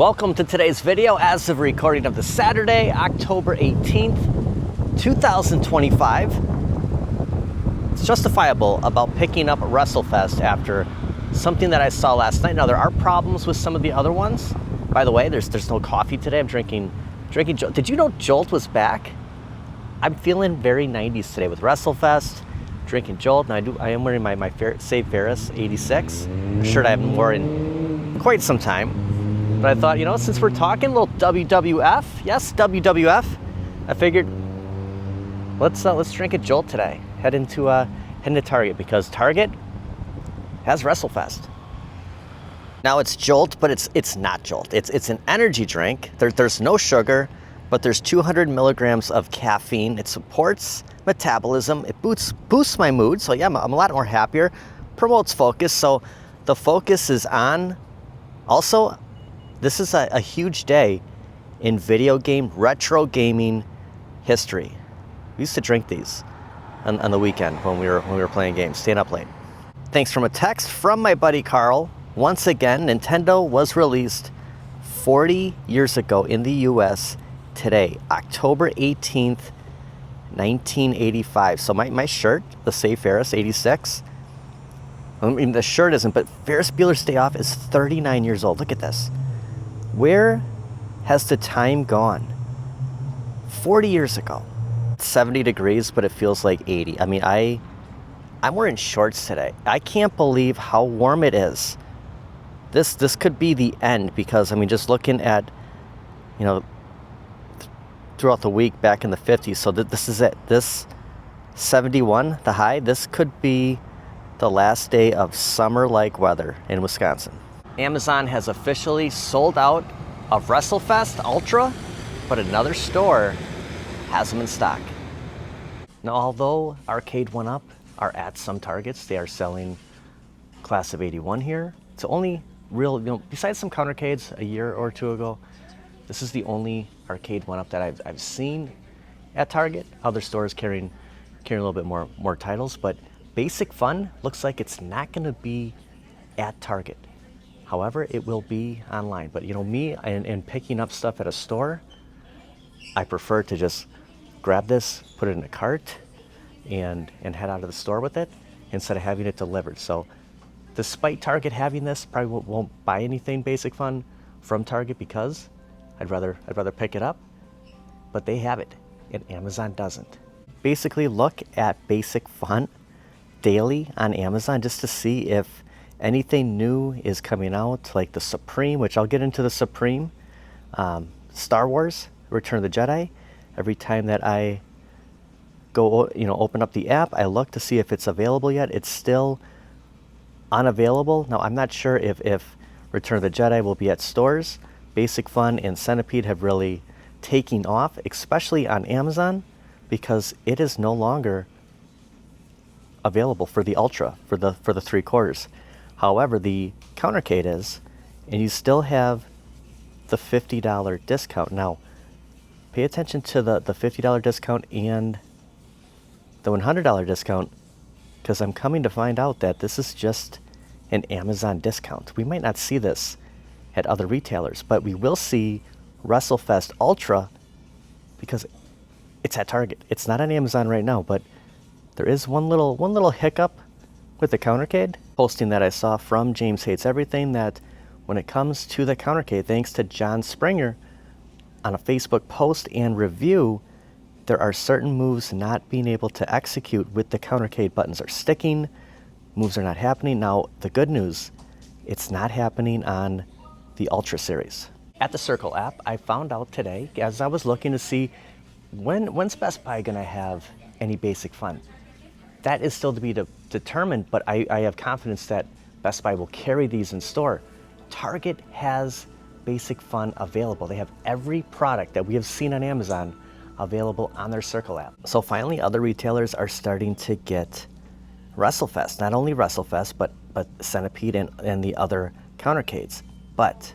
Welcome to today's video as of recording of the Saturday, October 18th, 2025. It's justifiable about picking up WrestleFest after something that I saw last night. Now, there are problems with some of the other ones. By the way, there's no coffee today. I'm drinking Jolt. Did you know Jolt was back? I'm feeling very 90s today with WrestleFest, drinking Jolt, and I am wearing my Save Ferris 86, a shirt I haven't worn in quite some time. But I thought, you know, since we're talking a little WWF, yes, WWF, I figured let's drink a Jolt today. Head into Target because Target has WrestleFest. Now it's Jolt, but it's not Jolt. It's an energy drink. There's no sugar, but there's 200 milligrams of caffeine. It supports metabolism. It boosts my mood. So yeah, I'm a lot more happier. Promotes focus. So the focus is on. Also, this is a huge day in video game, retro gaming history. We used to drink these on the weekend when we were playing games, staying up late. Thanks from a text from my buddy Carl. Once again, Nintendo was released 40 years ago in the US today, October 18th, 1985. So my shirt, the Save Ferris 86, I mean, the shirt isn't, but Ferris Bueller's Day Off is 39 years old. Look at this. Where has the time gone? 40 years ago. It's 70 degrees, but it feels like 80. I mean, I'm wearing shorts today. I can't believe how warm it is. This could be the end because, I mean, just looking at, you know, throughout the week back in the 50s. So this is it. This 71, the high, this could be the last day of summer-like weather in Wisconsin. Amazon has officially sold out of WrestleFest Ultra, but another store has them in stock. Now, although Arcade OneUp are at some Targets, they are selling Class of 81 here. It's the only real, you know, besides some countercades a year or two ago, this is the only Arcade OneUp that I've seen at Target. Other stores carrying a little bit more titles, but Basic Fun looks like it's not going to be at Target. However, it will be online. But you know, me and picking up stuff at a store, I prefer to just grab this, put it in a cart, and head out of the store with it instead of having it delivered. So despite Target having this, probably won't buy anything Basic Fun from Target because I'd rather pick it up. But they have it, and Amazon doesn't. Basically, look at Basic Fun daily on Amazon just to see if anything new is coming out, like the Supreme, which I'll get into the Supreme, Star Wars, Return of the Jedi. Every time that I go, you know, open up the app, I look to see if it's available yet. It's still unavailable. Now, I'm not sure if Return of the Jedi will be at stores. Basic Fun and Centipede have really taken off, especially on Amazon, because it is no longer available for the Ultra, for the 3/4. However, the countercade is, and you still have the $50 discount. Now, pay attention to the $50 discount and the $100 discount, because I'm coming to find out that this is just an Amazon discount. We might not see this at other retailers, but we will see WrestleFest Ultra because it's at Target. It's not on Amazon right now, but there is one little hiccup with the countercade posting that I saw from James Hates Everything, that when it comes to the countercade, thanks to John Springer on a Facebook post and review, there are certain moves not being able to execute with the countercade. Buttons are sticking, moves are not happening. Now, the good news, it's not happening on the Ultra series. At the Circle app, I found out today, as I was looking to see when's Best Buy gonna have any Basic Fun. That is still to be determined, but I have confidence that Best Buy will carry these in store. Target has Basic Fun available. They have every product that we have seen on Amazon available on their Circle app. So finally, other retailers are starting to get WrestleFest. Not only WrestleFest, but Centipede and the other countercades. But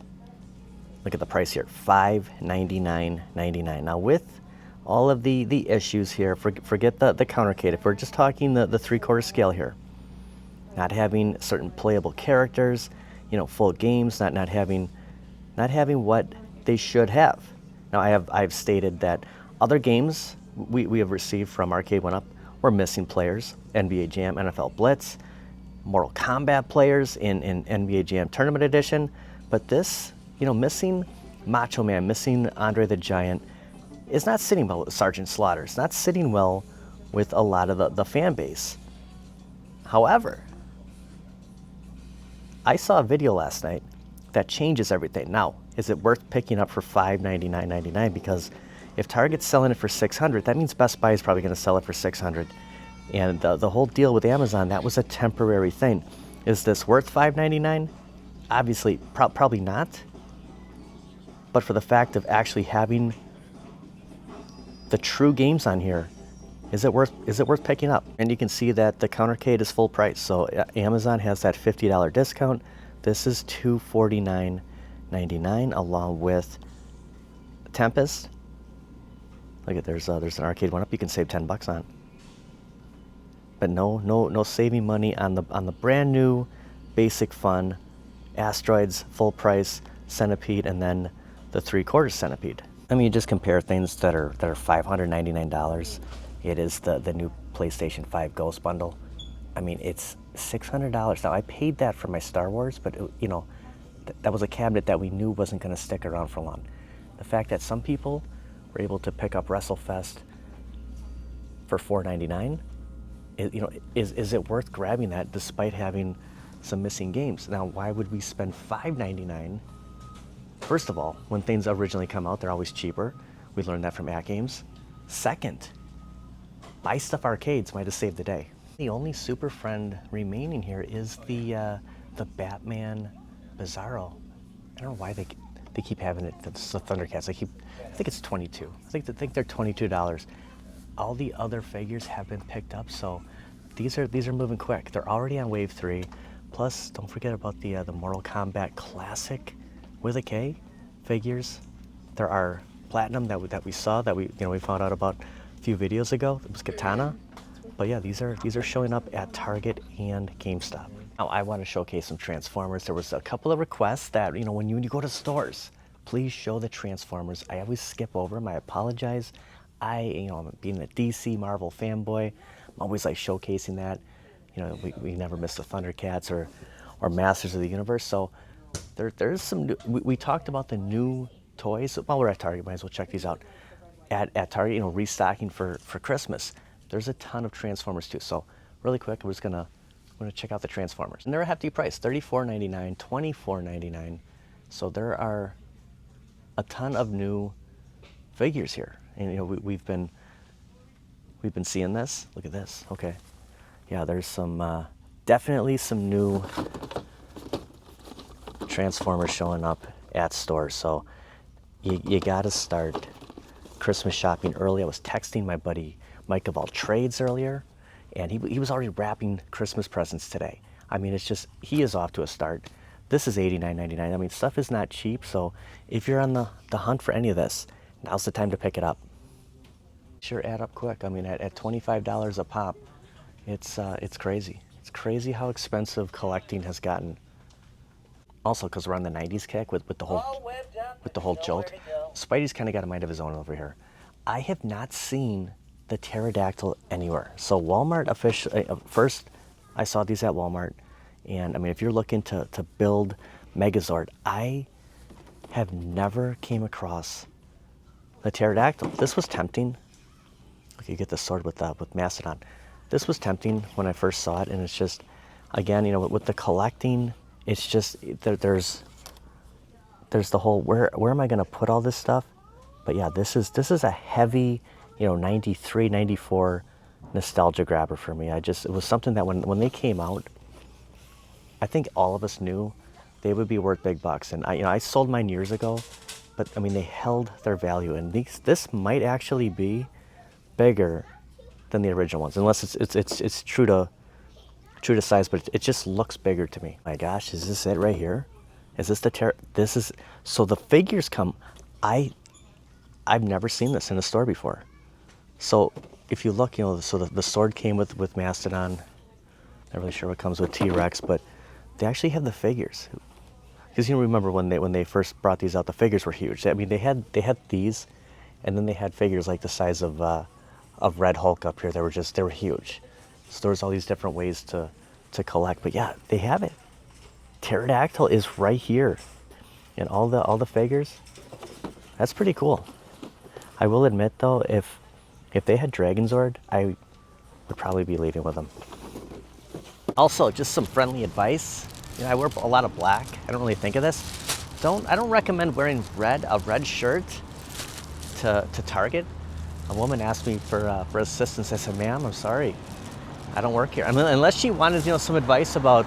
look at the price here, $599.99. Now with all of the issues here, forget the countercade. If we're just talking the 3/4 scale here, not having certain playable characters, you know, full games, not having not having what they should have. Now I've stated that other games we have received from Arcade OneUp were missing players, NBA Jam, NFL Blitz, Mortal Kombat players in NBA Jam Tournament Edition, but this, missing Macho Man, missing Andre the Giant, is not sitting well with Sergeant Slaughter. It's not sitting well with a lot of the fan base. However, I saw a video last night that changes everything. Now, is it worth picking up for $599.99? Because if Target's selling it for $600, that means Best Buy is probably going to sell it for $600. And the whole deal with Amazon, that was a temporary thing. Is this worth $599? Obviously, probably not. But for the fact of actually having the true games on here, is it worth picking up? And you can see that the Countercade is full price. So Amazon has that $50 discount. This is $249.99 along with Tempest. Look at there's an Arcade OneUp you can save $10 on. But no saving money on the brand new basic fun Asteroids full price Centipede, and then the 3/4 Centipede. I mean, you just compare things that are $599. It is the new PlayStation 5 Ghost bundle. I mean, it's $600. Now I paid that for my Star Wars, but that was a cabinet that we knew wasn't going to stick around for long. The fact that some people were able to pick up WrestleFest for $499, is it worth grabbing that despite having some missing games? Now, why would we spend $599? First of all, when things originally come out, they're always cheaper. We learned that from At Games. Second, Buy Stuff Arcades might have saved the day. The only Super Friend remaining here is the Batman Bizarro. I don't know why they keep having it. It's the Thundercats. I think it's $22. I think they're $22. All the other figures have been picked up, so these are moving quick. They're already on Wave 3. Plus, don't forget about the Mortal Kombat Classic with a K figures. There are Platinum that we saw that we found out about a few videos ago. It was Katana. But yeah, these are showing up at Target and GameStop. Now I want to showcase some Transformers. There was a couple of requests that when you go to stores, please show the Transformers. I always skip over them. I apologize. I'm being a DC Marvel fanboy, I'm always like showcasing that. We never miss the Thundercats or Masters of the Universe. So there's some new, we talked about the new toys. While we're at Target, might as well check these out. At Target, restocking for Christmas. There's a ton of Transformers too. So really quick, we're gonna check out the Transformers. And they're a hefty price, $34.99, $24.99. So there are a ton of new figures here. And we've been seeing this. Look at this. Okay, yeah, there's some definitely some new Transformers showing up at stores. So you gotta start Christmas shopping early. I was texting my buddy Mike of All Trades earlier, and he was already wrapping Christmas presents today. I mean, it's just, he is off to a start. This is $89.99. I mean, stuff is not cheap. So if you're on the hunt for any of this, now's the time to pick it up. Sure, add up quick. I mean, at $25 a pop, it's crazy. It's crazy how expensive collecting has gotten. Also, because we're on the '90s kick with the whole Jolt. Spidey's kind of got a mind of his own over here. I have not seen the pterodactyl anywhere. So Walmart first, I saw these at Walmart, and I mean, if you're looking to build Megazord, I have never came across the pterodactyl. This was tempting. Look, you get the sword with Mastodon. This was tempting when I first saw it, and it's just, again, with the collecting, it's just there's the whole where am I going to put all this stuff? But yeah, this is a heavy, 93, 94 nostalgia grabber for me. It was something that when they came out, I think all of us knew they would be worth big bucks. And I sold mine years ago, but I mean, they held their value, and this might actually be bigger than the original ones, unless it's true to size, but it just looks bigger to me. My gosh, is this it right here? Is this this is, so the figures come, I've never seen this in a store before. So if you look, so the sword came with Mastodon. Not really sure what comes with T-Rex, but they actually have the figures. Because you remember when they first brought these out, the figures were huge. I mean, they had these, and then they had figures like the size of Red Hulk up here. They were huge. So there was all these different ways to collect. But yeah, they have it. Pterodactyl is right here, and all the figures. That's pretty cool. I will admit though, if they had Dragonzord, I would probably be leaving with them. Also, just some friendly advice. You know, I wear a lot of black. I don't really think of this. I don't recommend wearing a red shirt to Target. A woman asked me for assistance. I said, "Ma'am, I'm sorry, I don't work here." I mean, unless she wanted, you know, some advice about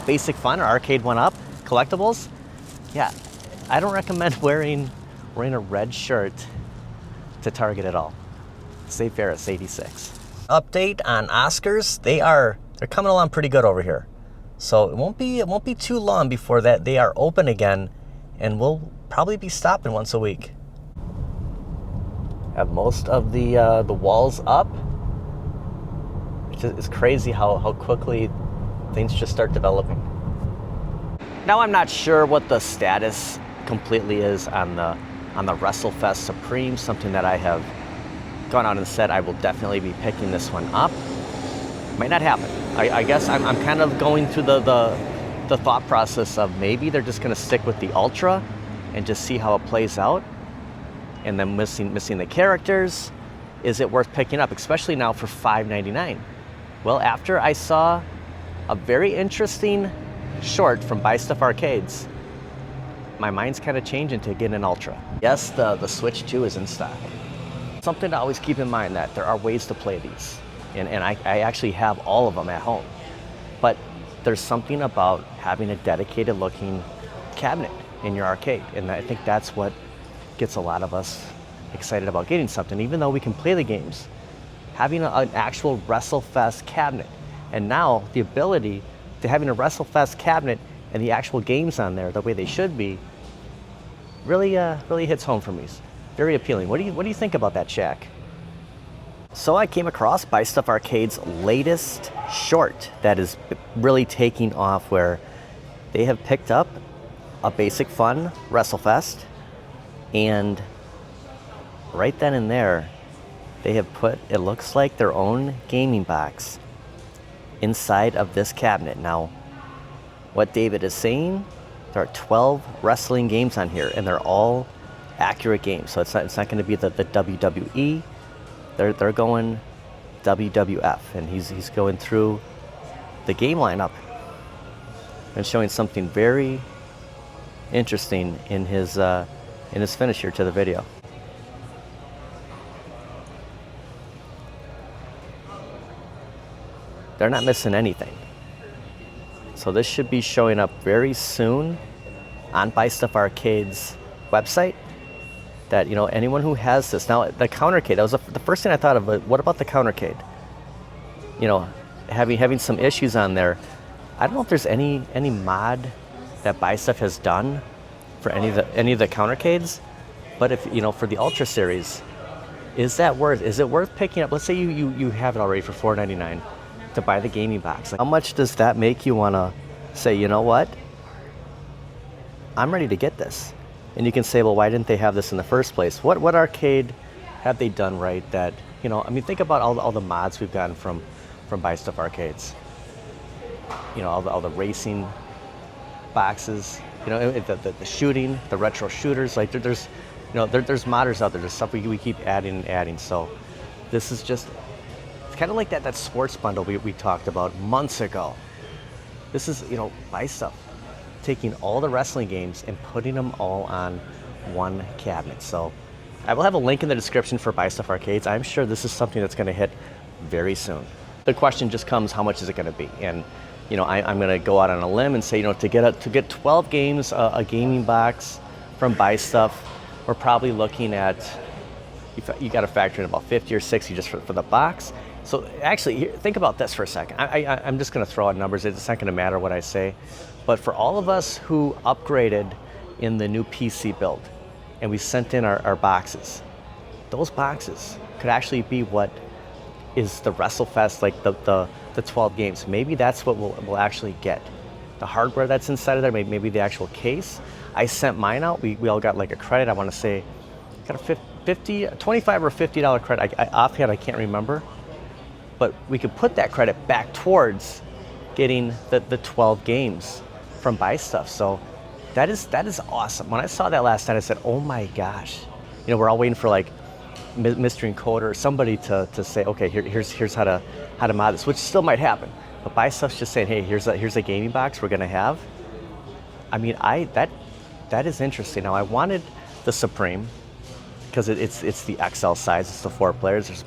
basic fun or arcade OneUp collectibles. Yeah, I don't recommend wearing a red shirt to Target at all. Save Ferris 86. Update on Oscars. They're coming along pretty good over here. So it won't be too long before that they are open again, and we'll probably be stopping once a week. Have most of the walls up. It's crazy how quickly things just start developing. Now I'm not sure what the status completely is on the WrestleFest Supreme, something that I have gone out and said I will definitely be picking this one up. Might not happen. I guess I'm kind of going through the thought process of maybe they're just going to stick with the Ultra and just see how it plays out, and then missing the characters. Is it worth picking up, especially now for $5.99? Well, after I saw a very interesting short from Buy Stuff Arcades, my mind's kind of changing to getting an Ultra. Yes, the Switch 2 is in stock. Something to always keep in mind that there are ways to play these. And I actually have all of them at home. But there's something about having a dedicated looking cabinet in your arcade. And I think that's what gets a lot of us excited about getting something. Even though we can play the games, having an actual WrestleFest cabinet. And now the ability to having a WrestleFest cabinet and the actual games on there the way they should be really hits home for me. Very appealing. What do you think about that, Shaq? So I came across Buy Stuff Arcade's latest short that is really taking off, where they have picked up a basic fun WrestleFest, and right then and there they have put, it looks like, their own gaming box inside of this cabinet. Now, what David is saying, there are 12 wrestling games on here, and they're all accurate games. So it's not going to be the WWE. They're going WWF, and he's going through the game lineup and showing something very interesting in his finish here to the video. They're not missing anything. So this should be showing up very soon on Buy Stuff Arcade's website. That, you know, anyone who has this. Now, the countercade, that was the first thing I thought of, but what about the countercade? You know, having some issues on there. I don't know if there's any mod that Buy Stuff has done for any of the countercades, but if, you know, for the Ultra series, is it worth picking up? Let's say you have it already for $4.99 to buy the gaming box. Like, how much does that make you want to say, you know what, I'm ready to get this? And you can say, well, why didn't they have this in the first place? What arcade have they done right that, you know, I mean, think about all the mods we've gotten from Buy Stuff Arcades. You know, all the racing boxes, you know, the shooting, the retro shooters. Like, there's modders out there. There's stuff we keep adding and adding. So this is just, it's kind of like that sports bundle we talked about months ago. This is, you know, Buy Stuff taking all the wrestling games and putting them all on one cabinet. So I will have a link in the description for Buy Stuff Arcades. I'm sure this is something that's going to hit very soon. The question just comes, how much is it going to be? And, you know, I'm going to go out on a limb and say, you know, to get 12 games, a gaming box from Buy Stuff, we're probably looking at, you got to factor in about 50 or 60 just for the box. So actually, think about this for a second. I'm just going to throw out numbers. It's not going to matter what I say. But for all of us who upgraded in the new PC build and we sent in our boxes, those boxes could actually be what is the WrestleFest, like the 12 games. Maybe that's what we'll actually get the hardware that's inside of there, maybe the actual case. I sent mine out. We all got like a credit. I want to say got a 50, 25 or $50 credit. Offhand, I can't remember. But we could put that credit back towards getting the 12 games from Buy Stuff. So that is awesome. When I saw that last night, I said, oh my gosh. You know, we're all waiting for like Mystery Encoder or somebody to say, okay, here's how to mod this, which still might happen. But Buy Stuff's just saying, hey, here's a gaming box we're gonna have. I mean, that is interesting. Now I wanted the Supreme because it's the XL size. It's the 4 players. There's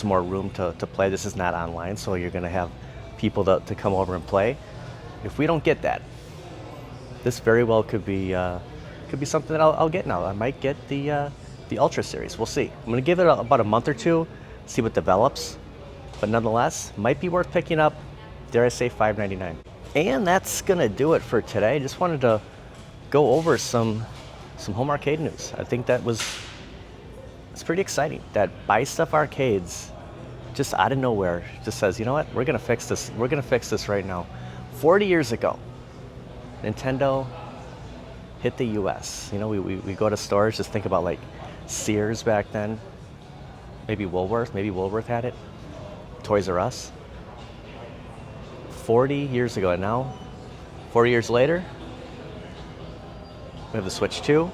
more room to play. This is not online, so you're gonna have people to come over and play. If we don't get that, this very well could be something that I'll get now. I might get the Ultra Series. We'll see. I'm gonna give it about a month or two, see what develops. But nonetheless, might be worth picking up. Dare I say $5.99. And that's gonna do it for today. Just wanted to go over some home arcade news. I think it's pretty exciting that Buy Stuff Arcades just out of nowhere just says, you know what, we're gonna fix this. We're gonna fix this right now. 40 years ago, Nintendo hit the US. You know, we go to stores, just think about like Sears back then, maybe Woolworth had it, Toys R Us. 40 years ago, and now 40 years later, we have the Switch 2.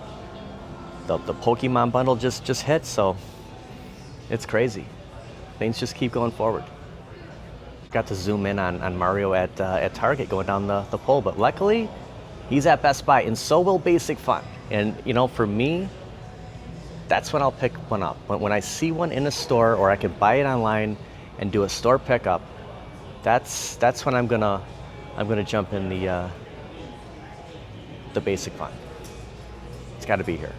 The Pokemon bundle just hit, so it's crazy. Things just keep going forward. Got to zoom in on Mario at Target going down the pole, but luckily he's at Best Buy, and so will Basic Fun. And you know, for me, that's when I'll pick one up. When I see one in a store, or I can buy it online and do a store pickup, that's when I'm gonna jump in the Basic Fun. It's got to be here.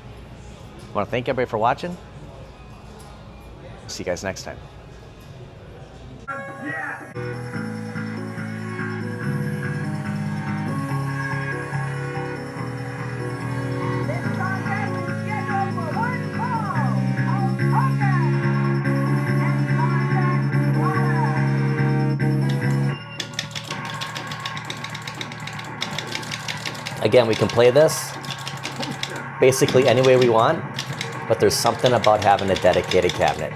I want to thank everybody for watching. See you guys next time. Again, we can play this basically any way we want, but there's something about having a dedicated cabinet.